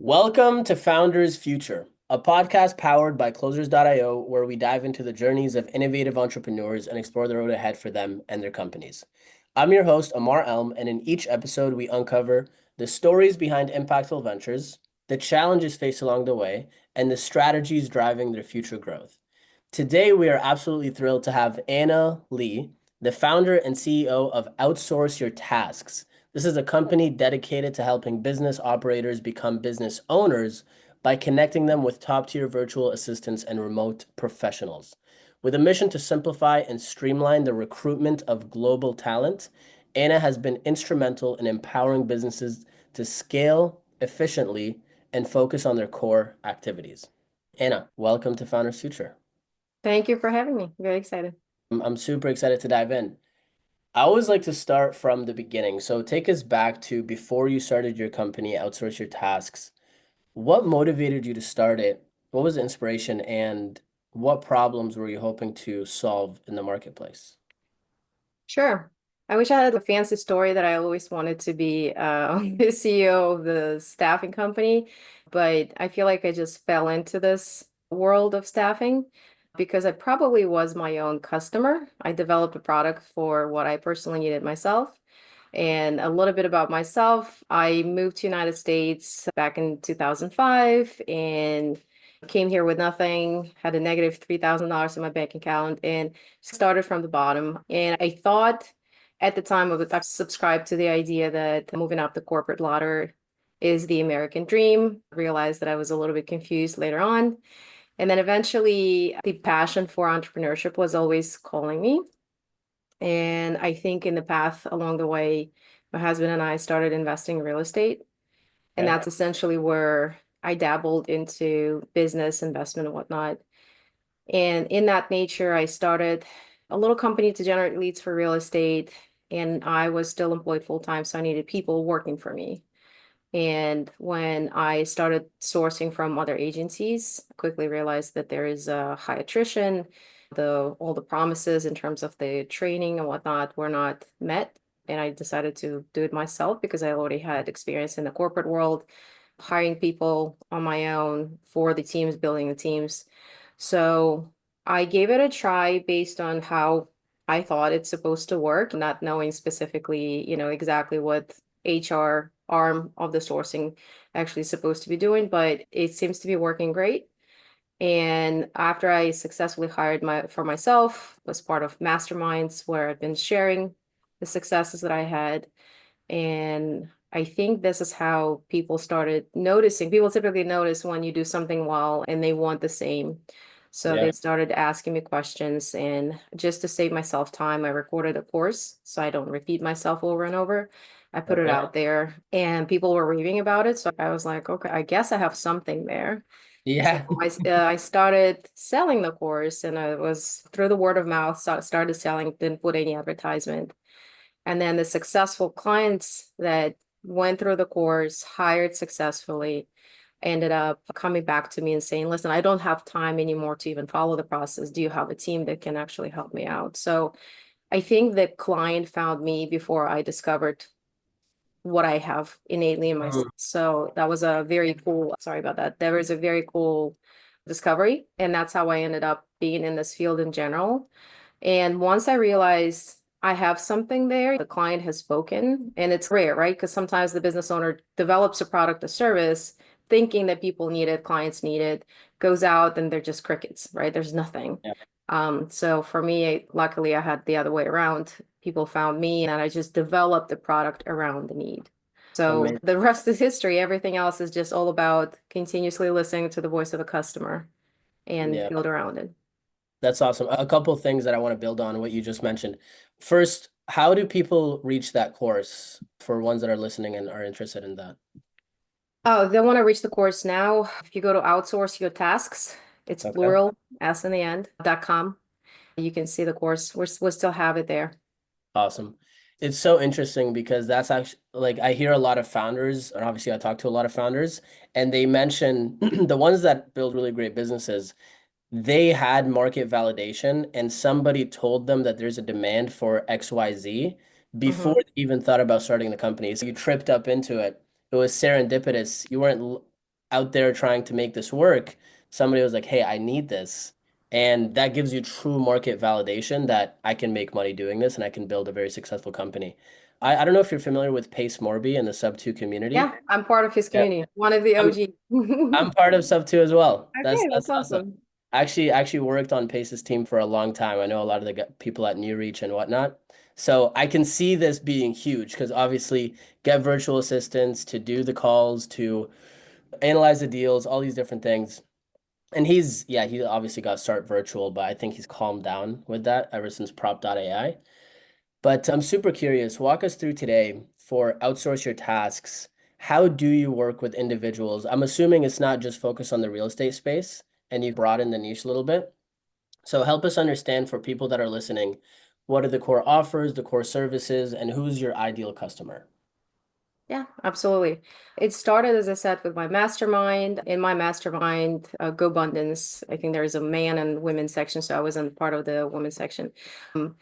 Welcome to Founders Future, a podcast powered by Closers.io, where we dive into the journeys of innovative entrepreneurs and explore the road ahead for them and their companies. I'm your host, Ammar, and in each episode, we uncover the stories behind impactful ventures, the challenges faced along the way, and the strategies driving their future growth. Today, we are absolutely thrilled to have Anna Lee, the founder and CEO of Outsource Your Tasks. This is a company dedicated to helping business operators become business owners by connecting them with top-tier virtual assistants and remote professionals. With a mission to simplify and streamline the recruitment of global talent, Anna has been instrumental in empowering businesses to scale efficiently and focus on their core activities. Anna, welcome to Founders Future. Thank you for having me. Very excited. I'm super excited to dive in. I always like to start from the beginning. So take us back to before you started your company, Outsource Your Tasks. What motivated you to start it? What was the inspiration and what problems were you hoping to solve in the marketplace? Sure. I wish I had a fancy story that I always wanted to be the CEO of the staffing company, but I feel like I just fell into this world of staffing because I probably was my own customer. I developed a product for what I personally needed myself. And a little bit about myself, I moved to United States back in 2005 and came here with nothing, had a negative $3,000 in my bank account and started from the bottom. And I thought at the time of it, I subscribed to the idea that moving up the corporate ladder is the American dream. Realized that I was a little bit confused later on. And then eventually the passion for entrepreneurship was always calling me. And I think in the path along the way, my husband and I started investing in real estate. And Okay. that's essentially where I dabbled into business investment and whatnot. And in that nature, I started a little company to generate leads for real estate. And I was still employed full time, so I needed people working for me. And when I started sourcing from other agencies, I quickly realized that there is a high attrition. All the promises in terms of the training and whatnot were not met. And I decided to do it myself because I already had experience in the corporate world, hiring people on my own for the teams, building the teams. So I gave it a try based on how I thought it's supposed to work, not knowing specifically, exactly what HR arm of the sourcing actually supposed to be doing, but it seems to be working great. And after I successfully hired for myself, was part of masterminds where I've been sharing the successes that I had. And I think this is how people started noticing. People typically notice when you do something well and they want the same. So Yeah. they started asking me questions, and just to save myself time, I recorded a course so I don't repeat myself over and over. I put it Okay. out there and people were raving about it. So I was like, okay, I guess I have something there. So Yeah. I started selling the course, and I was through the word of mouth, started selling, didn't put any advertisement. And then the successful clients that went through the course, hired successfully, ended up coming back to me and saying, listen, I don't have time anymore to even follow the process. Do you have a team that can actually help me out? So I think the client found me before I discovered what I have innately in myself. Mm. So that was a very cool, sorry about that. There was a very cool discovery. And that's how I ended up being in this field in general. And once I realized I have something there, the client has spoken, and it's rare, right? Because sometimes the business owner develops a product or service thinking that people need it, clients need it, goes out and they're just crickets, right? There's nothing. Yeah. So for me, luckily I had the other way around. People found me and I just developed the product around the need. So Amazing. the rest is history. Everything else is just all about continuously listening to the voice of the customer and Yeah. build around it. That's awesome. A couple of things that I want to build on what you just mentioned. First, how do people reach that course for ones that are listening and are interested in that? Oh, they want to reach the course now. If you go to outsource your tasks, it's Okay. plural, S in the end, .com. You can see the course. We'll still have it there. Awesome. It's so interesting because that's actually like I hear a lot of founders, and obviously I talk to a lot of founders, and they mention the ones that build really great businesses, they had market validation and somebody told them that there's a demand for XYZ before Hmm. they even thought about starting the company. So you tripped up into it. It was serendipitous. You weren't out there trying to make this work, somebody was like, hey, I need this. And that gives you true market validation that I can make money doing this and I can build a very successful company. I don't know if you're familiar with Pace Morby and the Sub 2 community. Yeah, I'm part of his Yeah. community, one of the I'm OG. I'm part of Sub 2 as well. Okay, That's that's awesome. awesome. I actually worked on Pace's team for a long time. I know a lot of the people at New Reach and whatnot. So I can see this being huge because obviously get virtual assistants to do the calls, to analyze the deals, all these different things. And yeah, he obviously got start virtual, but I think he's calmed down with that ever since prop.ai. But I'm super curious. Walk us through today for outsource your tasks. How do you work with individuals? I'm assuming it's not just focused on the real estate space and you broaden the niche a little bit. So help us understand for people that are listening, what are the core offers, the core services, and who's your ideal customer? Yeah, absolutely. It started, as I said, with my mastermind. In my mastermind, GoBundance, I think there is a man and women section, so I wasn't part of the women's section. Um,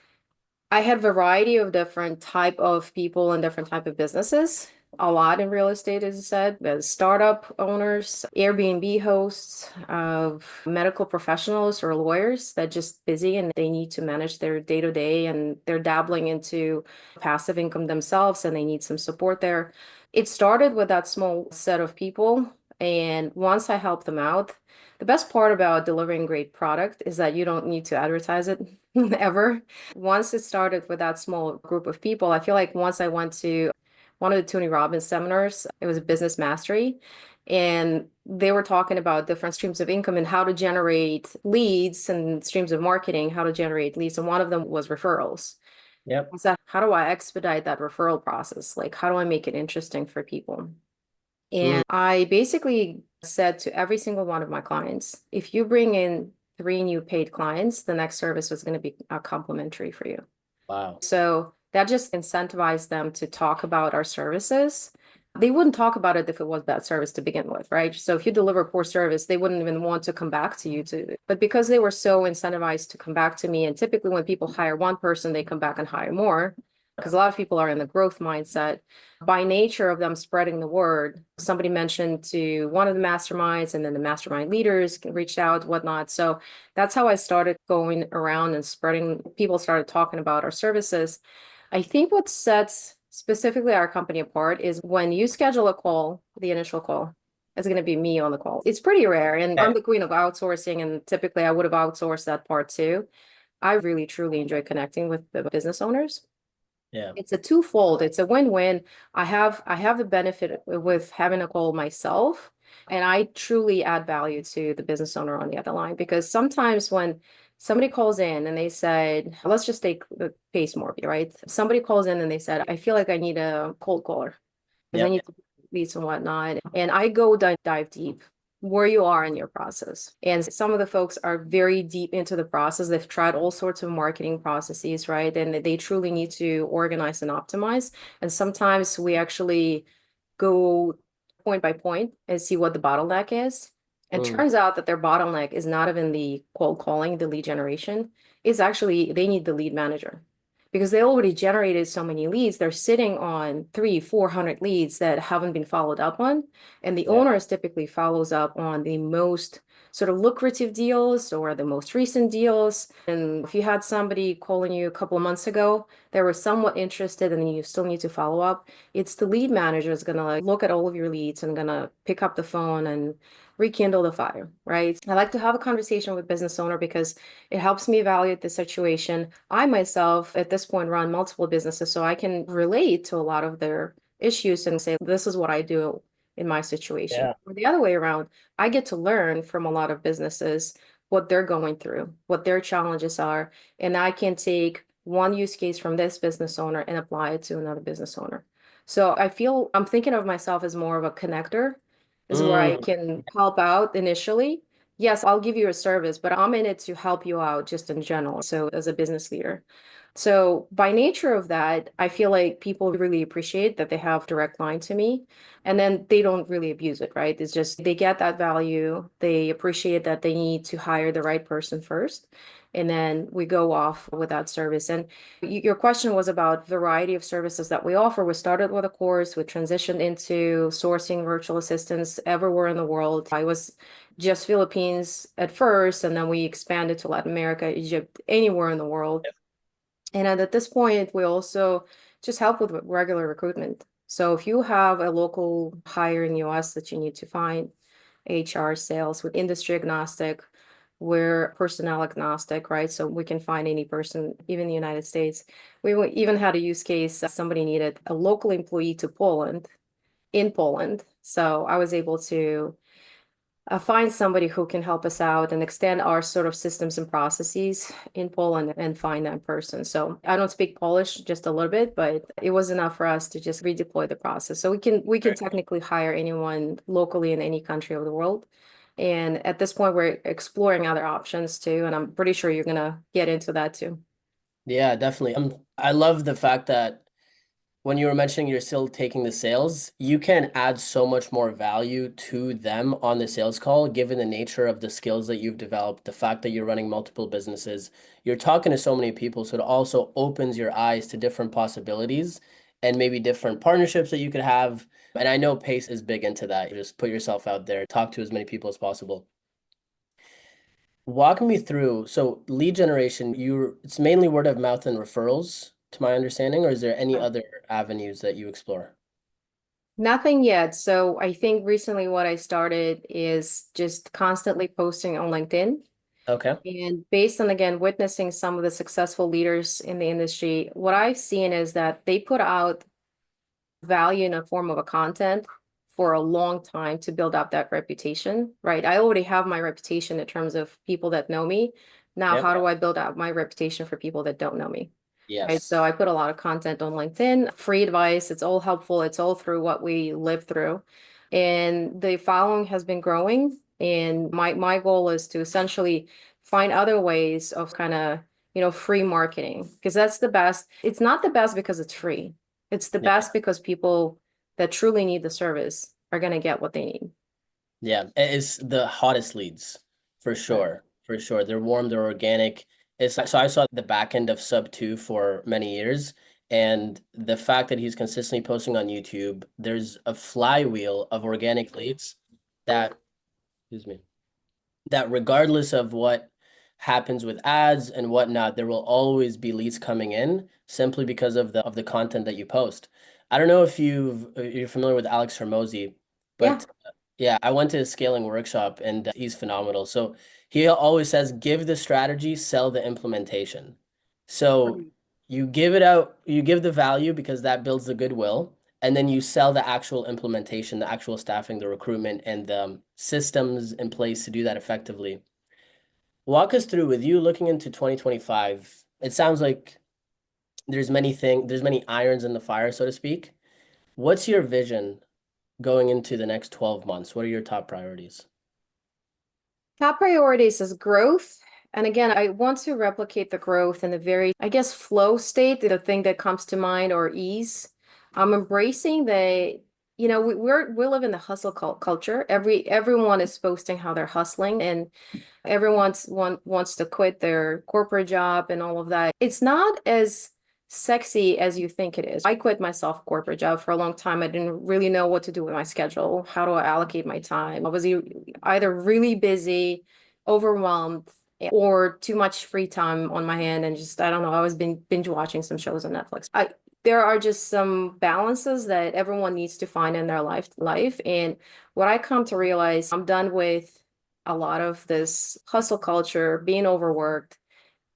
I had variety of different type of people and different type of businesses. A lot in real estate, as I said, as startup owners, Airbnb hosts, of medical professionals or lawyers that just busy and they need to manage their day to day and they're dabbling into passive income themselves and they need some support there. It started with that small set of people. And once I helped them out, the best part about delivering great product is that you don't need to advertise it ever. Once it started with that small group of people, I feel like once I went to one of the Tony Robbins seminars, it was a business mastery, and they were talking about different streams of income and how to generate leads and streams of marketing, how to generate leads. And one of them was referrals. Yep. So how do I expedite that referral process? Like, how do I make it interesting for people? Mm, And I basically said to every single one of my clients, if you bring in 3 new paid clients, the next service was going to be complimentary for you. wow. So that just incentivized them to talk about our services. They wouldn't talk about it if it was bad service to begin with, right? So if you deliver poor service, they wouldn't even want to come back to you to, but because they were so incentivized to come back to me, and typically when people hire one person, they come back and hire more because a lot of people are in the growth mindset. By nature of them spreading the word, somebody mentioned to one of the masterminds, and then the mastermind leaders reached out, whatnot. So that's how I started going around and spreading. People started talking about our services. I think what sets specifically our company apart is when you schedule a call, the initial call, it's going to be me on the call. It's pretty rare. And Okay. I'm the queen of outsourcing, and typically I would have outsourced that part too. I really, truly enjoy connecting with the business owners. Yeah. It's a twofold. It's a win-win. I have the benefit with having a call myself, and I truly add value to the business owner on the other line because sometimes when somebody calls in and they said, let's just take the Pace Morby, right? Somebody calls in and they said, I feel like I need a cold caller because I Yep. need to leads and whatnot. And I go dive deep where you are in your process. And some of the folks are very deep into the process. They've tried all sorts of marketing processes, right? And they truly need to organize and optimize. And sometimes we actually go point by point and see what the bottleneck is. And Mm, turns out that their bottleneck is not even the cold calling, the lead generation. It's actually they need the lead manager because they already generated so many leads. They're sitting on 300-400 leads that haven't been followed up on. And the yeah. owners typically follows up on the most sort of lucrative deals or the most recent deals. And if you had somebody calling you a couple of months ago, they were somewhat interested and you still need to follow up, it's the lead manager is going to like look at all of your leads and going to pick up the phone and rekindle the fire, right? I like to have a conversation with business owner because it helps me evaluate the situation. I myself at this point run multiple businesses, so I can relate to a lot of their issues and say, this is what I do in my situation. Yeah. Or the other way around, I get to learn from a lot of businesses what they're going through, what their challenges are, and I can take one use case from this business owner and apply it to another business owner. So I feel I'm thinking of myself as more of a connector, is where I Mm, can help out initially. Yes, I'll give you a service, but I'm in it to help you out just in general. So as a business leader. So by nature of that, I feel like people really appreciate that they have direct line to me, and then they don't really abuse it, right? It's just they get that value. They appreciate that they need to hire the right person first, and then we go off with that service. And your question was about variety of services that we offer. We started with a course, we transitioned into sourcing virtual assistants everywhere in the world. I was just Philippines at first, and then we expanded to Latin America, Egypt, anywhere in the world. And at this point, we also just help with regular recruitment. So if you have a local hire in US that you need to find, HR, sales, with industry agnostic, we're personnel agnostic, right? So we can find any person, even in the United States. We even had a use case, somebody needed a local employee to Poland, in Poland. So I was able to find somebody who can help us out and extend our sort of systems and processes in Poland and find that person. So I don't speak Polish, just a little bit, but it was enough for us to just redeploy the process. So we can technically hire anyone locally in any country of the world. And at this point, we're exploring other options too. And I'm pretty sure you're gonna get into that too. Yeah, definitely. I love the fact that when you were mentioning you're still taking the sales, you can add so much more value to them on the sales call, given the nature of the skills that you've developed, the fact that you're running multiple businesses, you're talking to so many people. So it also opens your eyes to different possibilities and maybe different partnerships that you could have. And I know Pace is big into that. You just put yourself out there, talk to as many people as possible. Walk me through. So lead generation, it's mainly word of mouth and referrals, to my understanding, or is there any other avenues that you explore? Nothing yet. So I think recently what I started is just constantly posting on LinkedIn. Okay. And based on, again, witnessing some of the successful leaders in the industry, what I've seen is that they put out value in a form of a content for a long time to build up that reputation, right? I already have my reputation in terms of people that know me. Now, Yep. how do I build out my reputation for people that don't know me? Right. So Yes. I put a lot of content on LinkedIn, free advice. It's all helpful. It's all through what we live through. And the following has been growing. And my goal is to essentially find other ways of kind of, free marketing, because that's the best. It's not the best because it's free. It's the Yeah. best because people that truly need the service are going to get what they need. Yeah. It's the hottest leads for Right. sure. For sure. They're warm, they're organic. So I saw the back end of Sub 2 for many years. And the fact that he's consistently posting on YouTube, there's a flywheel of organic leads that, excuse me, that regardless of what happens with ads and whatnot, there will always be leads coming in simply because of the content that you post. I don't know if you're familiar with Alex Hermosi, Yeah. but yeah, I went to his scaling workshop and he's phenomenal. So he always says, give the strategy, sell the implementation. So Right. you give it out, you give the value because that builds the goodwill, and then you sell the actual implementation, the actual staffing, the recruitment, and the systems in place to do that effectively. Walk us through with you looking into 2025. It sounds like there's many irons in the fire, so to speak. What's your vision going into the next 12 months? What are your top priorities? Top priorities is growth. And again, I want to replicate the growth in the very, I guess, flow state, the thing that comes to mind, or ease. I'm embracing we live in the hustle culture. Everyone is posting how they're hustling, and wants to quit their corporate job and all of that. It's not as sexy as you think it is. I quit my self corporate job for a long time. I didn't really know what to do with my schedule. How do I allocate my time? I was either really busy, overwhelmed, or too much free time on my hand, and just I don't know. I was binge watching some shows on Netflix. There are just some balances that everyone needs to find in their life. And what I come to realize, I'm done with a lot of this hustle culture, being overworked,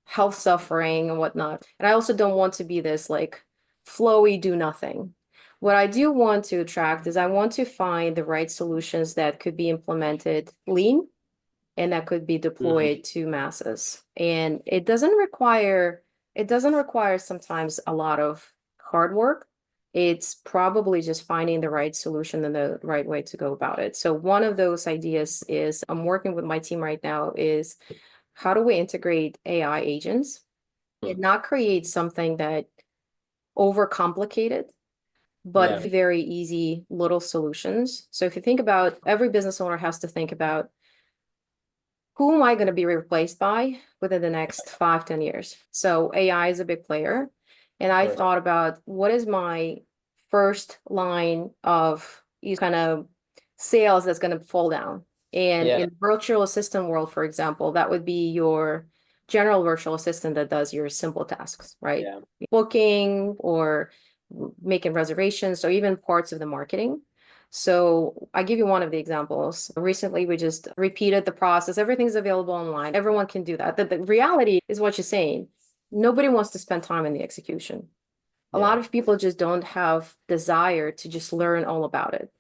health suffering and whatnot. And I also don't want to be this like flowy do nothing. What I do want to attract is I want to find the right solutions that could be implemented lean and that could be Mhm. deployed to masses. And it doesn't require sometimes a lot of hard work. It's probably just finding the right solution and the right way to go about it. So one of those ideas is I'm working with my team right now is how do we integrate AI agents Hmm. and not create something that overcomplicated, but Yeah. very easy little solutions. So if you think about, every business owner has to think about, who am I going to be replaced by within the next 5, 10 years? So AI is a big player. And Of I course. thought about, what is my first line of these kind of sales that's going to fall down? And Yeah. in virtual assistant world, for example, that would be your general virtual assistant that does your simple tasks, right? Yeah. Booking or making reservations, or even parts of the marketing. So I give you one of the examples. Recently, we just repeated the process. Everything's available online. Everyone can do that. The reality is what you're saying. Nobody wants to spend time in the execution. A Yeah. lot of people just don't have desire to just learn all about it.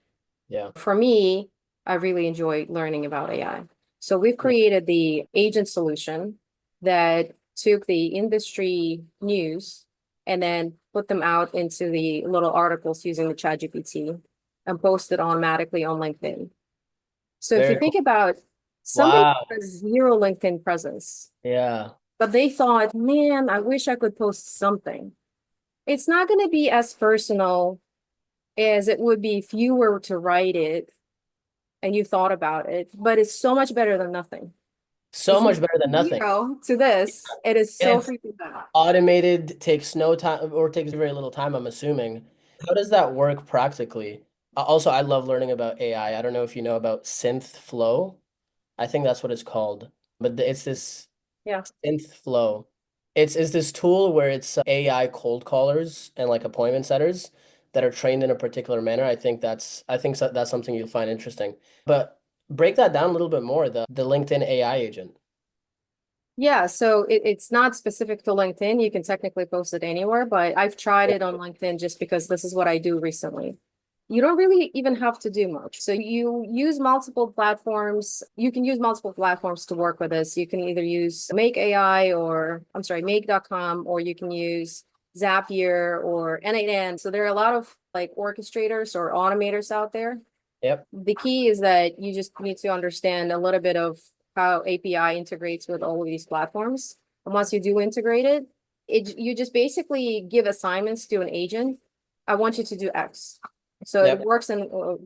Yeah. For me, I really enjoy learning about AI. So we've Yeah. created the agent solution that took the industry news and then put them out into the little articles using the ChatGPT and posted automatically on LinkedIn. So if you Very think cool. about somebody Wow. who has zero LinkedIn presence, Yeah. but they thought, man, I wish I could post something. It's not going to be as personal as it would be if you were to write it and you thought about it, but it's so much better than nothing. So Because much better than nothing. zero to this, it is And so it's freaking bad. automated, takes no time or takes very little time, I'm assuming. How does that work practically? Also, I love learning about AI. I don't know if you know about synth flow. I think that's what it's called. But it's this Yeah. synth flow. It's this tool where it's AI cold callers and like appointment setters that are trained in a particular manner. That's something you'll find interesting. But break that down a little bit more, the LinkedIn AI agent. Yeah, so it's not specific to LinkedIn. You can technically post it anywhere, but I've tried it on LinkedIn just because this is what I do recently. You don't really even have to do much. So you use multiple platforms. You can use multiple platforms to work with this. You can either use Make AI, or I'm sorry, make.com, or you can use Zapier or N8N. So there are a lot of like orchestrators or automators out there. Yep. The key is that you just need to understand a little bit of how API integrates with all of these platforms. And once you do integrate it, you just basically give assignments to an agent. I want you to do X. So it Yep.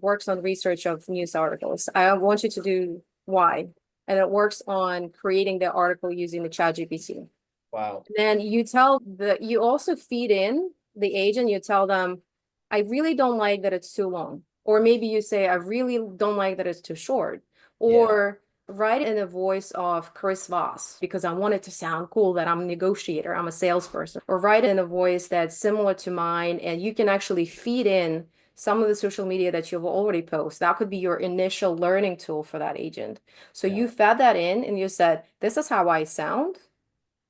works on research of news articles. I want you to do Y, and it works on creating the article using the ChatGPT. Wow. Then you also feed in the agent, you tell them, I really don't like that it's too long. Or maybe you say, I really don't like that it's too short. Yeah. Or write it in a voice of Chris Voss, because I want it to sound cool that I'm a negotiator, I'm a salesperson. Or write it in a voice that's similar to mine, and you can actually feed in some of the social media that you've already posted. That could be your initial learning tool for that agent. So Yeah. you fed that in and you said, this is how I sound.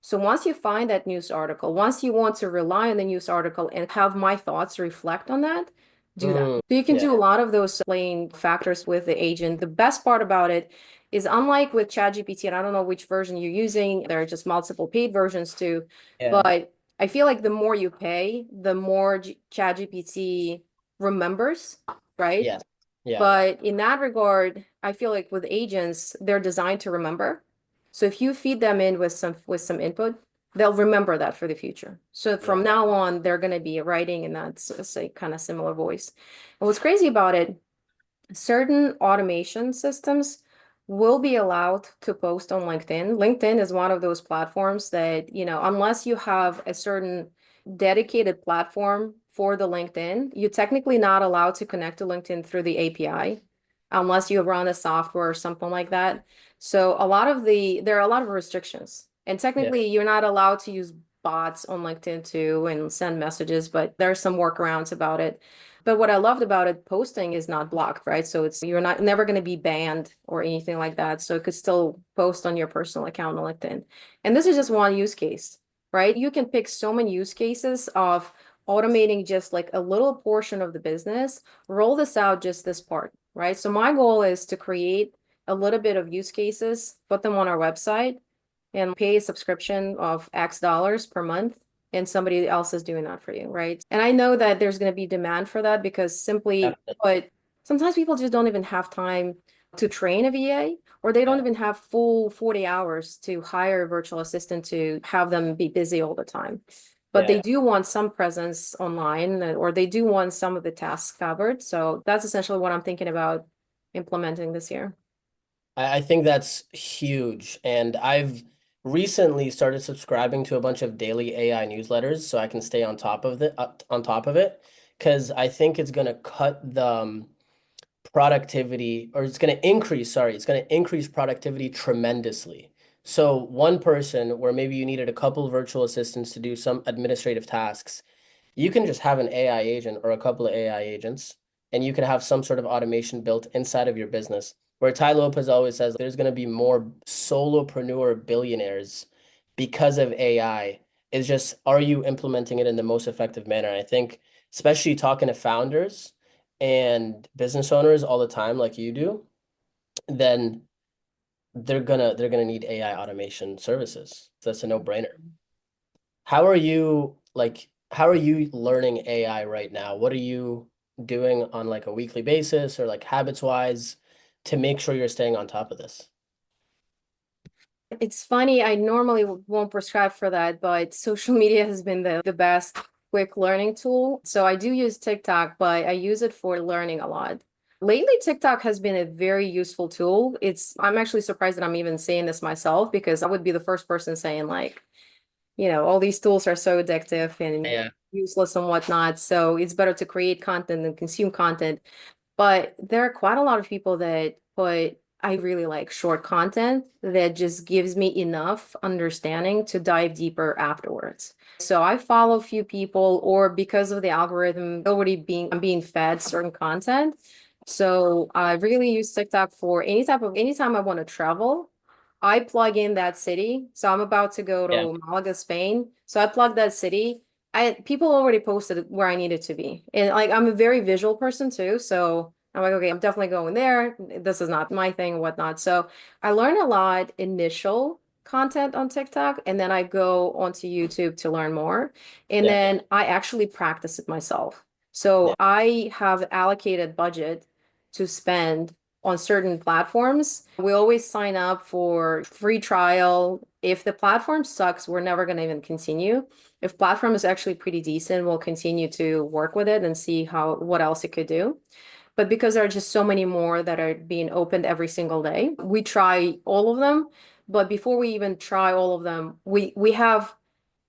So once you find that news article, once you want to rely on the news article and have my thoughts reflect on that, do that. Mm, So you can yeah. do a lot of those playing factors with the agent. The best part about it is, unlike with ChatGPT, and I don't know which version you're using, there are just multiple paid versions too, Yeah. but I feel like the more you pay, the more ChatGPT remembers, right? Yes. Yeah. But in that regard, I feel like with agents, they're designed to remember. So if you feed them in with some input, they'll remember that for the future. So from Yeah. now on, they're going to be writing in that say kind of similar voice. And what's crazy about it, certain automation systems will be allowed to post on LinkedIn. LinkedIn is one of those platforms that, unless you have a certain dedicated platform for the LinkedIn, you're technically not allowed to connect to LinkedIn through the API unless you run a software or something like that. So there are a lot of restrictions. And Yeah. technically, you're not allowed to use bots on LinkedIn too and send messages, but there are some workarounds about it. But what I loved about it, posting is not blocked, right? So you're not never going to be banned or anything like that. So it could still post on your personal account on LinkedIn. And this is just one use case, right? You can pick so many use cases of automating just like a little portion of the business, roll this out just this part, right? So my goal is to create a little bit of use cases, put them on our website, and pay a subscription of X dollars per month, and somebody else is doing that for you, right? And I know that there's going to be demand for that because simply Definitely. put, sometimes people just don't even have time to train a VA, or they don't Yeah. even have full 40 hours to hire a virtual assistant to have them be busy all the time. But Yeah. they do want some presence online, or they do want some of the tasks covered. So that's essentially what I'm thinking about implementing this year. I think that's huge. And I've recently started subscribing to a bunch of daily AI newsletters so I can stay on top of it, because I think it's going to cut the productivity, or it's going to increase, sorry, it's going to increase productivity tremendously. So one person where maybe you needed a couple virtual assistants to do some administrative tasks, you can just have an AI agent or a couple of AI agents, and you can have some sort of automation built inside of your business. Where Ty Lopez always says there's going to be more solopreneur billionaires because of AI. It's just, are you implementing it in the most effective manner? I think, especially talking to founders and business owners all the time, like you do, then they're gonna need AI automation services. So that's a no-brainer. How are you learning AI right now? What are you doing on like a weekly basis or like habits wise to make sure you're staying on top of this? It's funny, I normally won't prescribe for that, but social media has been the best quick learning tool. So I do use TikTok, but I use it for learning a lot. Lately, TikTok has been a very useful tool. I'm actually surprised that I'm even saying this myself because I would be the first person saying like, all these tools are so addictive and Yeah. useless and whatnot. So it's better to create content than consume content. But there are quite a lot of people that I really like short content that just gives me enough understanding to dive deeper afterwards. So I follow a few people, or because of the algorithm I'm being fed certain content. So I really use TikTok for anytime I want to travel. I plug in that city. So I'm about to go Yeah. to Malaga, Spain. So I plug that city. People already posted where I needed to be. And like I'm a very visual person too. So I'm like, okay, I'm definitely going there. This is not my thing, whatnot. So I learn a lot initial content on TikTok, and then I go onto YouTube to learn more. And Yeah. then I actually practice it myself. Yeah. So I have allocated budget to spend on certain platforms. We always sign up for free trial. If the platform sucks, we're never going to even continue. If platform is actually pretty decent, we'll continue to work with it and see what else it could do. But because there are just so many more that are being opened every single day, we try all of them. But before we even try all of them, we have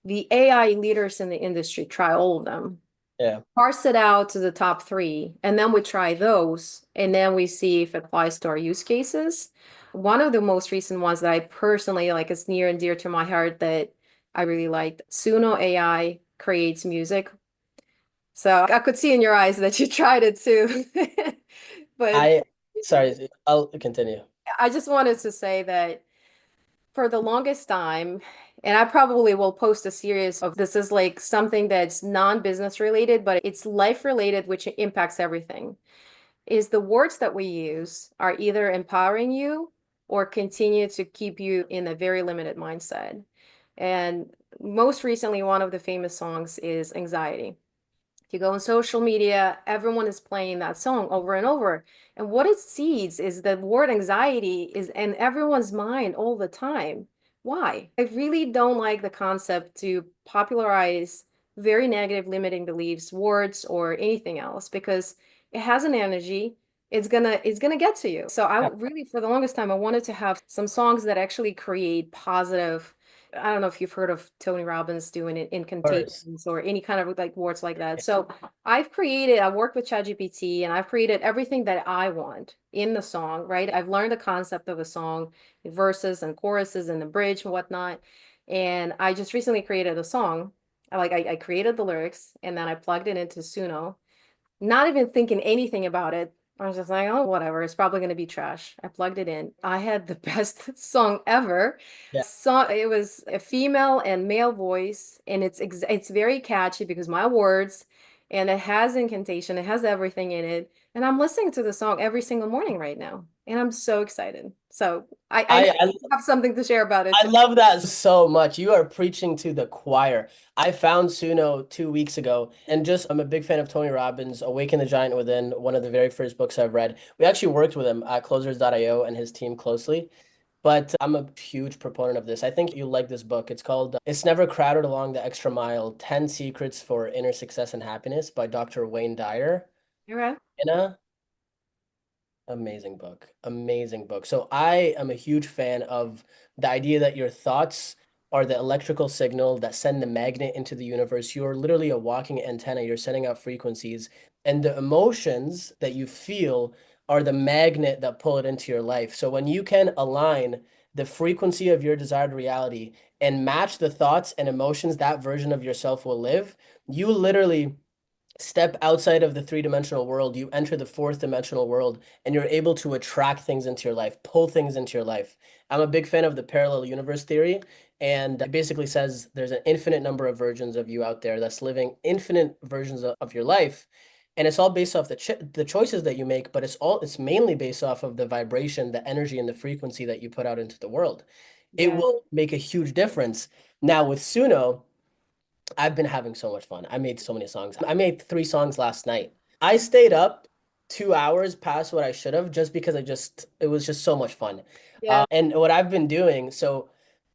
the AI leaders in the industry try all of them, Yeah. parse it out to the top three, and then we try those, and then we see if it applies to our use cases. One of the most recent ones that I personally like is near and dear to my heart that I really liked. Suno AI creates music. So I could see in your eyes that you tried it too. But I sorry, I'll continue. I just wanted to say that for the longest time, and I probably will post a series of this is like something that's non-business related, but it's life related, which impacts everything, is the words that we use are either empowering you or continue to keep you in a very limited mindset. And most recently, one of the famous songs is Anxiety. If you go on social media, everyone is playing that song over and over. And what it seeds is the word anxiety is in everyone's mind all the time. Why? I really don't like the concept to popularize very negative limiting beliefs, words, or anything else because it has an energy. It's gonna get to you. So I Yeah, of really, for the longest time, I wanted to have some songs that actually create positive. I don't know if you've heard of Tony Robbins doing it course. incantations or any kind of like words like that. So I worked with ChatGPT and I've created everything that I want in the song, right? I've learned the concept of a song, verses and choruses and the bridge and whatnot. And I just recently created a song. I created the lyrics and then I plugged it into Suno, not even thinking anything about it. I was just like, oh, whatever. It's probably going to be trash. I plugged it in. I had the best song ever. Yeah. It was a female and male voice, and it's very catchy because my words, and it has incantation, it has everything in it. And I'm listening to the song every single morning right now. And I'm so excited. So I know I, I you have something to share about it I too. love that so much. You are preaching to the choir. I found Suno 2 weeks ago, and just I'm a big fan of Tony Robbins, Awaken the Giant Within, one of the very first books I've read. We actually worked with him at Closers.io and his team closely, but I'm a huge proponent of this. I think you like this book. It's called It's Never Crowded Along the Extra Mile: 10 Secrets for Inner Success and Happiness by Dr. Wayne Dyer. Okay. Amazing book. Amazing book. So I am a huge fan of the idea that your thoughts are the electrical signal that send the magnet into the universe. You're literally a walking antenna. You're sending out frequencies, and the emotions that you feel are the magnet that pull it into your life. So when you can align the frequency of your desired reality and match the thoughts and emotions that version of yourself will live, you literally step outside of the three-dimensional world, you enter the fourth dimensional world, and you're able to attract things into your life, pull things into your life. I'm a big fan of the parallel universe theory, and it basically says there's an infinite number of versions of you out there that's living infinite versions of your life. And it's all based off the choices that you make, but it's mainly based off of the vibration, the energy, and the frequency that you put out into the world. It Yeah. will make a huge difference. Now with Suno, I've been having so much fun. I made so many songs. I made 3 songs last night. I stayed up 2 hours past what I should have just because it was just so much fun. Yeah. And what I've been doing, so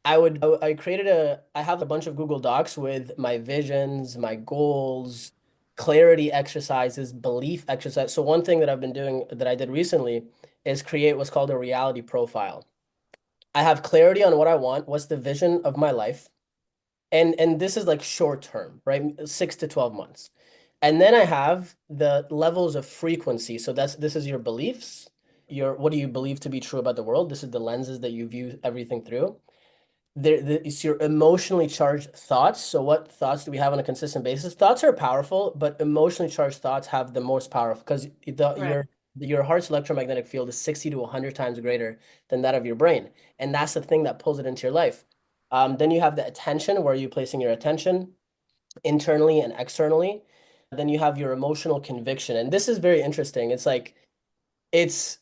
I created I have a bunch of Google Docs with my visions, my goals, clarity exercises, belief exercise. So one thing that I've been doing that I did recently is create what's called a reality profile. I have clarity on what I want, what's the vision of my life, and this is like short term, right? 6 to 12 months. And then I have the levels of frequency. So this is your beliefs, your what do you believe to be true about the world? This is the lenses that you view everything through. It's your emotionally charged thoughts. So what thoughts do we have on a consistent basis? Thoughts are powerful, but emotionally charged thoughts have the most power because Right. your heart's electromagnetic field is 60 to 100 times greater than that of your brain. And that's the thing that pulls it into your life. Then you have the attention, where you're placing your attention internally and externally. Then you have your emotional conviction. And this is very interesting. It's like, it's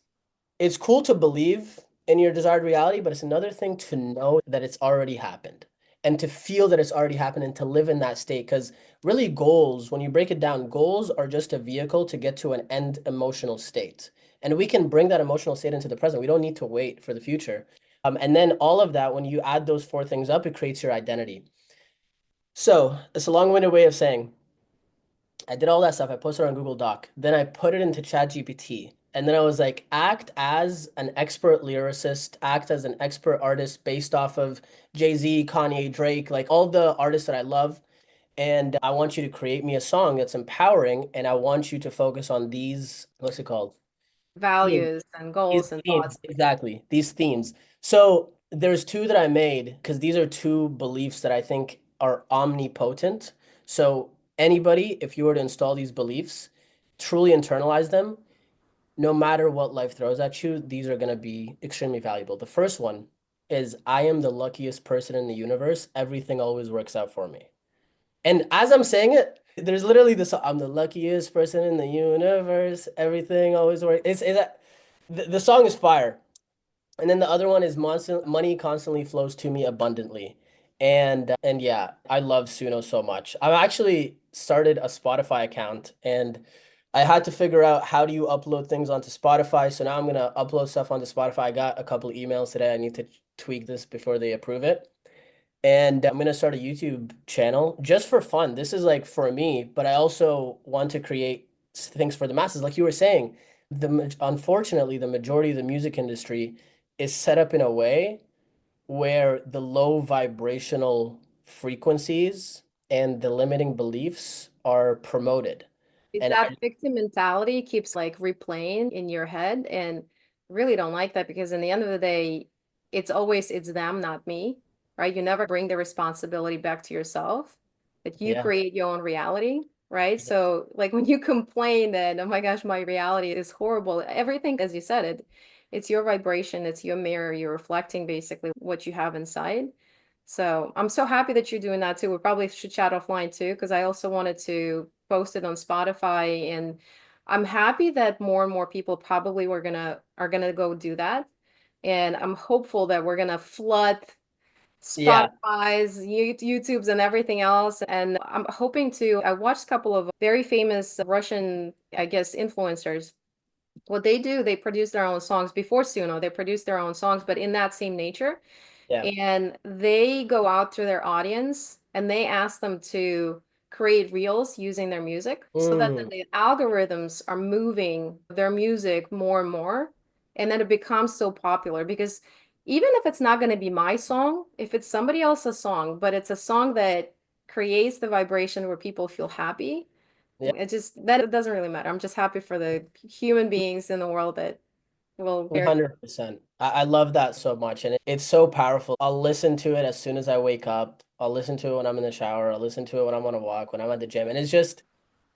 it's cool to believe in your desired reality, but it's another thing to know that it's already happened and to feel that it's already happened and to live in that state. Because really, goals, when you break it down, goals are just a vehicle to get to an end emotional state. And we can bring that emotional state into the present. We don't need to wait for the future. And then all of that, when you add those 4 things up, it creates your identity. So it's a long-winded way of saying I did all that stuff. I posted it on Google Doc. Then I put it into ChatGPT. And then I was like, act as an expert lyricist, act as an expert artist based off of Jay-Z, Kanye, Drake, like all the artists that I love. And I want you to create me a song that's empowering. And I want you to focus on these, what's it called? Themes. Values and These goals and themes, thoughts. exactly. These themes. So there's 2 that I made because these are 2 beliefs that I think are omnipotent. So anybody, if you were to install these beliefs, truly internalize them, no matter what life throws at you, these are going to be extremely valuable. The first one is I am the luckiest person in the universe. Everything always works out for me. And as I'm saying it, there's literally this, I'm the luckiest person in the universe. Everything always works. The song is fire. And then the other one is money constantly flows to me abundantly. And yeah, I love Suno so much. I've actually started a Spotify account and I had to figure out how do you upload things onto Spotify. So now I'm gonna upload stuff onto Spotify. I got a couple of emails today. I need to tweak this before they approve it. And I'm gonna start a YouTube channel just for fun. This is like for me, but I also want to create things for the masses. Like you were saying, unfortunately, the majority of the music industry is set up in a way where the low vibrational frequencies and the limiting beliefs are promoted. It's And that victim mentality keeps like replaying in your head, and really don't like that because in the end of the day, it's them, not me, right? You never bring the responsibility back to yourself, that you yeah, create your own reality, right? So like when you complain that, oh my gosh, my reality is horrible, everything, as you said, it's your vibration, it's your mirror, you're reflecting basically what you have inside. So I'm so happy that you're doing that too. We probably should chat offline too, because I also wanted to post it on Spotify and I'm happy that more and more people probably are gonna go do that. And I'm hopeful that we're gonna flood Yeah, Spotify's, YouTube's, and everything else. And I'm hoping to. I watched a couple of very famous Russian, I guess, influencers. What they do, they produce their own songs before Suno. They produce their own songs, but in that same nature. yeah. And they go out to their audience and they ask them to create reels using their music so that Mm, the algorithms are moving their music more and more. And then it becomes so popular because even if it's not going to be my song, if it's somebody else's song, but it's a song that creates the vibration where people feel happy, yeah, it just, that it doesn't really matter. I'm just happy for the human beings in the world that will hear. 100%. I love that so much. And it's so powerful. I'll listen to it as soon as I wake up. I'll listen to it when I'm in the shower. I'll listen to it when I'm on a walk, when I'm at the gym. And it's just,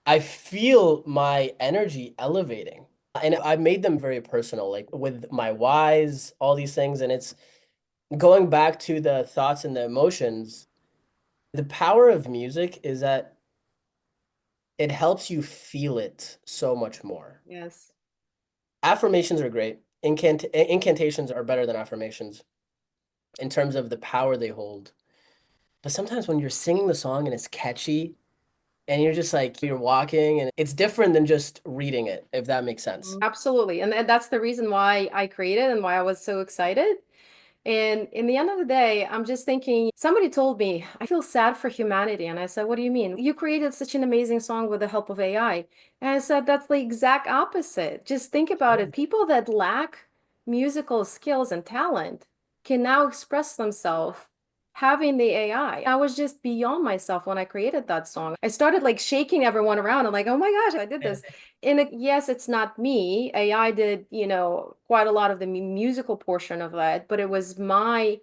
I feel my energy elevating. And I made them very personal, like with my whys, all these things. And it's going back to the thoughts and the emotions. The power of music is that it helps you feel it so much more. Yes. Affirmations are great. Incantations are better than affirmations in terms of the power they hold. But sometimes when you're singing the song and it's catchy and you're just like you're walking and it's different than just reading it, if that makes sense. Absolutely. And that's the reason why I created and why I was so excited. And in the end of the day, I'm just thinking, somebody told me, I feel sad for humanity. And I said, what do you mean? You created such an amazing song with the help of AI. And I said, that's the exact opposite. Just think about it. People that lack musical skills and talent can now express themselves having the AI. I was just beyond myself when I created that song. I started like shaking everyone around. I'm like, oh my gosh, I did this. And yes, it's not me. AI did, quite a lot of the musical portion of that, but it was my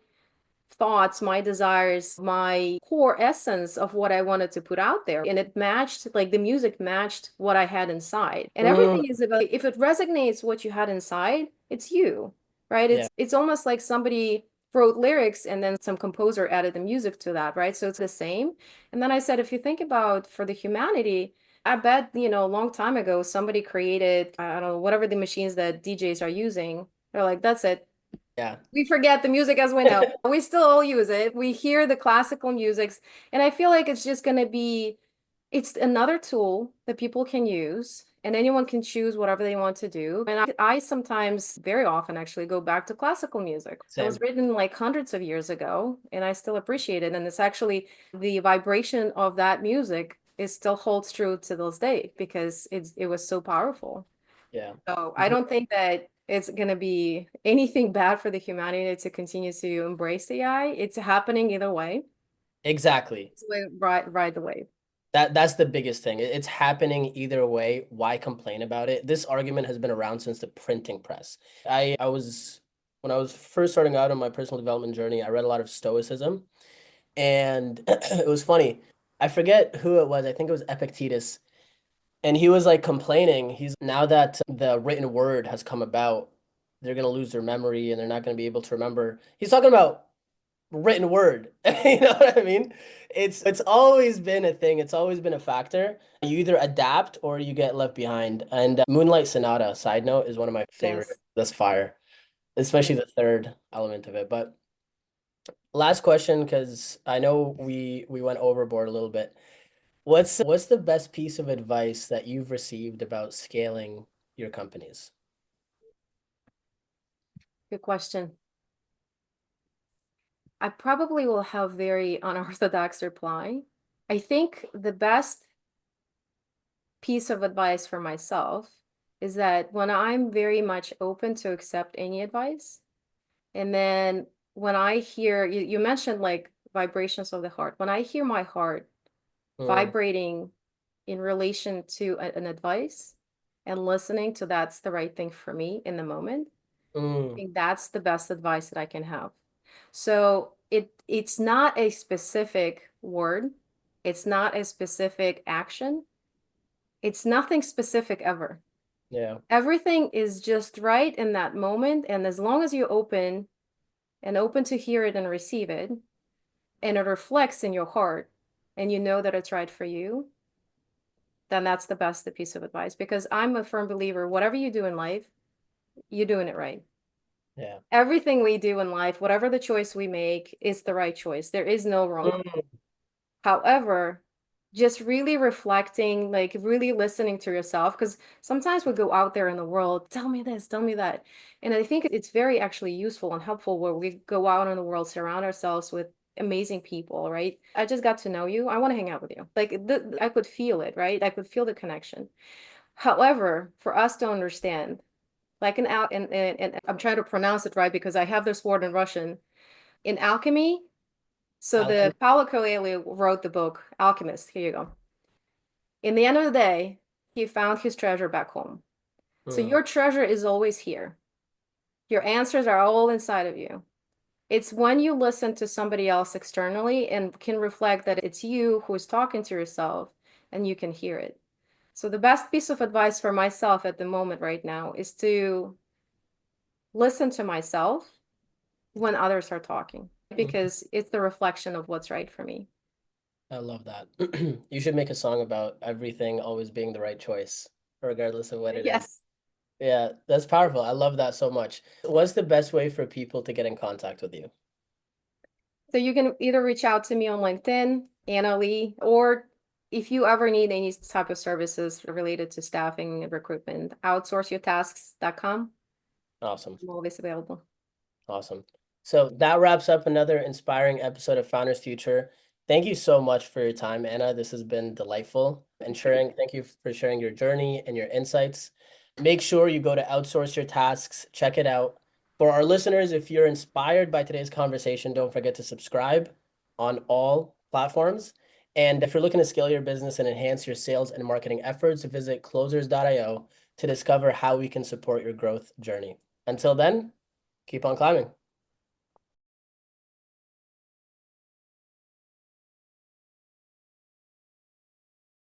thoughts, my desires, my core essence of what I wanted to put out there. And it matched, like the music matched what I had inside. And Mm, everything is about if it resonates what you had inside, it's you, right? yeah, It's almost like somebody wrote lyrics and then some composer added the music to that, right? So it's the same. And then I said, if you think about for the humanity, I bet, a long time ago, somebody created, I don't know, whatever the machines that DJs are using. They're like, that's it. yeah. We forget the music as we know. We still all use it. We hear the classical musics, and I feel like it's just going to be, it's another tool that people can use, and anyone can choose whatever they want to do. And I sometimes, very often actually, go back to classical music. It was Same. written like hundreds of years ago, and I still appreciate it. And it's actually the vibration of that music is still holds true to this day because it was so powerful. Yeah. So I don't think that it's going to be anything bad for the humanity to continue to embrace AI. It's happening either way. Exactly. It's ride the wave. That's the biggest thing. It's happening either way. Why complain about it? This argument has been around since the printing press. I was when I was first starting out on my personal development journey, I read a lot of Stoicism, and it was funny. I forget who it was. I think it was Epictetus, and he was like complaining. He's now that the written word has come about, they're gonna lose their memory and they're not gonna be able to remember. He's talking about written word. You know what I mean? It's always been a thing. It's always been a factor. You either adapt or you get left behind. And Moonlight Sonata, side note, is one of my favorite. Yes. That's fire, especially the third element of it. But last question, because I know we went overboard a little bit. What's the best piece of advice that you've received about scaling your companies? Good question. I probably will have very unorthodox reply. I think the best piece of advice for myself is that when I'm very much open to accept any advice, and then when I hear you mentioned like vibrations of the heart, when I hear my heart Mm, vibrating in relation to an advice and listening to that's the right thing for me in the moment, I mm, think that's the best advice that I can have. So it's not a specific word, it's not a specific action, it's nothing specific ever. yeah, Everything is just right in that moment, and as long as you're open and open to hear it and receive it, and it reflects in your heart, and you know that it's right for you, then that's the best piece of advice, because I'm a firm believer, whatever you do in life, you're doing it right. Yeah. Everything we do in life, whatever the choice we make, is the right choice. There is no wrong. However, just really reflecting, like really listening to yourself, because sometimes we go out there in the world, tell me this, tell me that. And I think it's very actually useful and helpful where we go out in the world, surround ourselves with amazing people, right? I just got to know you. I want to hang out with you. Like I could feel it, right? I could feel the connection. However, for us to understand, like and I'm trying to pronounce it right because I have this word in Russian, in alchemy. So Alchemy. the Paulo Coelho wrote the book Alchemist. Here you go. In the end of the day, he found his treasure back home. So Mm. your treasure is always here. Your answers are all inside of you. It's when you listen to somebody else externally and can reflect that it's you who is talking to yourself and you can hear it. So the best piece of advice for myself at the moment right now is to listen to myself when others are talking, Mm. because it's the reflection of what's right for me. I love that. You should make a song about everything always being the right choice, regardless of what it is. Yes. Yeah, that's powerful. I love that so much. What's the best way for people to get in contact with you? So you can either reach out to me on LinkedIn, Anna Lee, or if you ever need any type of services related to staffing and recruitment, outsourceyourtasks.com. Awesome. I'm always available. Awesome. So that wraps up another inspiring episode of Founders Future. Thank you so much for your time, Anna. This has been delightful and sharing. Thank you for sharing your journey and your insights. Make sure you go to Outsource Your Tasks, check it out. For our listeners, if you're inspired by today's conversation, don't forget to subscribe on all platforms. And if you're looking to scale your business and enhance your sales and marketing efforts, visit closers.io to discover how we can support your growth journey. Until then, keep on climbing.